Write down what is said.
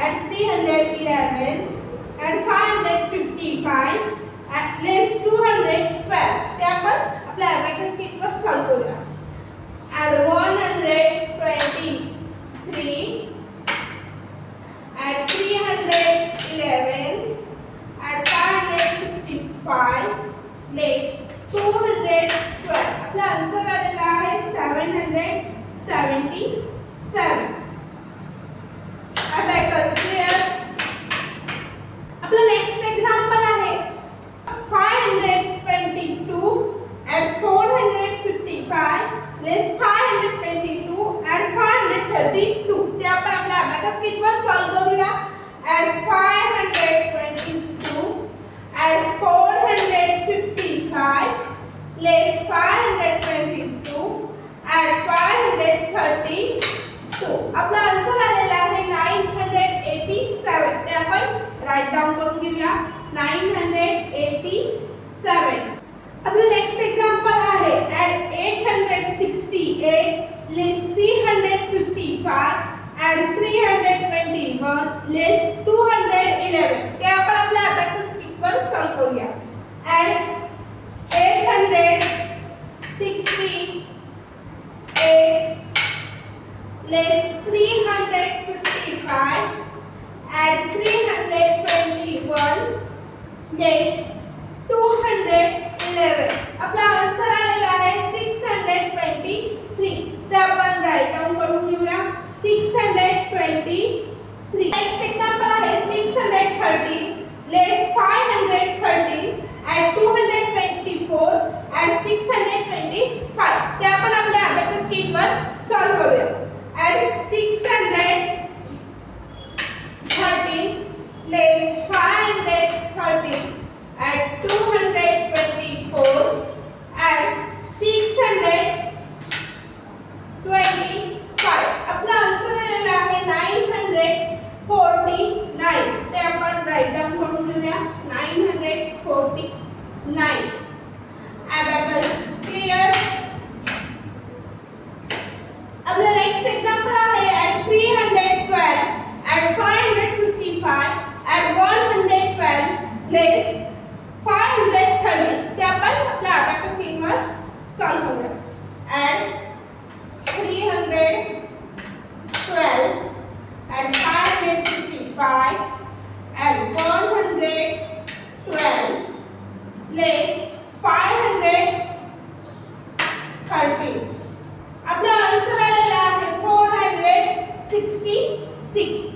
at 311 at 555 at less 212 ते आपण आपल्या अबॅकस कीटवर सॉल्व्ह करूया. at 123 at 311 at 555 less 212 आपला आन्सर आलेला आहे 777. Abacus clear. आपलं नेक्स्ट एक्झाम्पल आहे 522 at 455 less 522 at 532 ते आपण आपल्या अबॅकस कीटवर सॉल्व्ह करूया. at 522 at 455 less 522 at 532 आपला आन्सर आलेला आहे 987. ते आपण राईट डाऊन करून घेऊया. 987. आपलं नेक्स्ट एक्झाम्पल आहे at 868 less 355 at 321 less 211 ते आपण आपल्या अबॅकस कीटवर सॉल्व्ह करूया. at 868 less 355 at 321 less 211 आपला आन्सर आलेला आहे 623. ते आपण राईट डाऊन करून घेऊया. 623. नेक्स्ट एक्झाम्पल आहे 613 less 513 at 224 at 625 ते आपण आपल्या अबॅकस कीटवर सॉल्व्ह करूया. at 613 less 513 at 224 at 625 आपला आन्सर आलेला आहे 949. ते आपण राईट डाऊन करून घेऊया. 949. Abacus clear. आपलं नेक्स्ट एक्झाम्पल आहे at 312 at 555 at 112 less 530 ते आपण आपल्या अबॅकस कीटवर सॉल्व्ह करूया. at 312 at 555 at 112 less 530 आपला आन्सर आलेला आहे 466.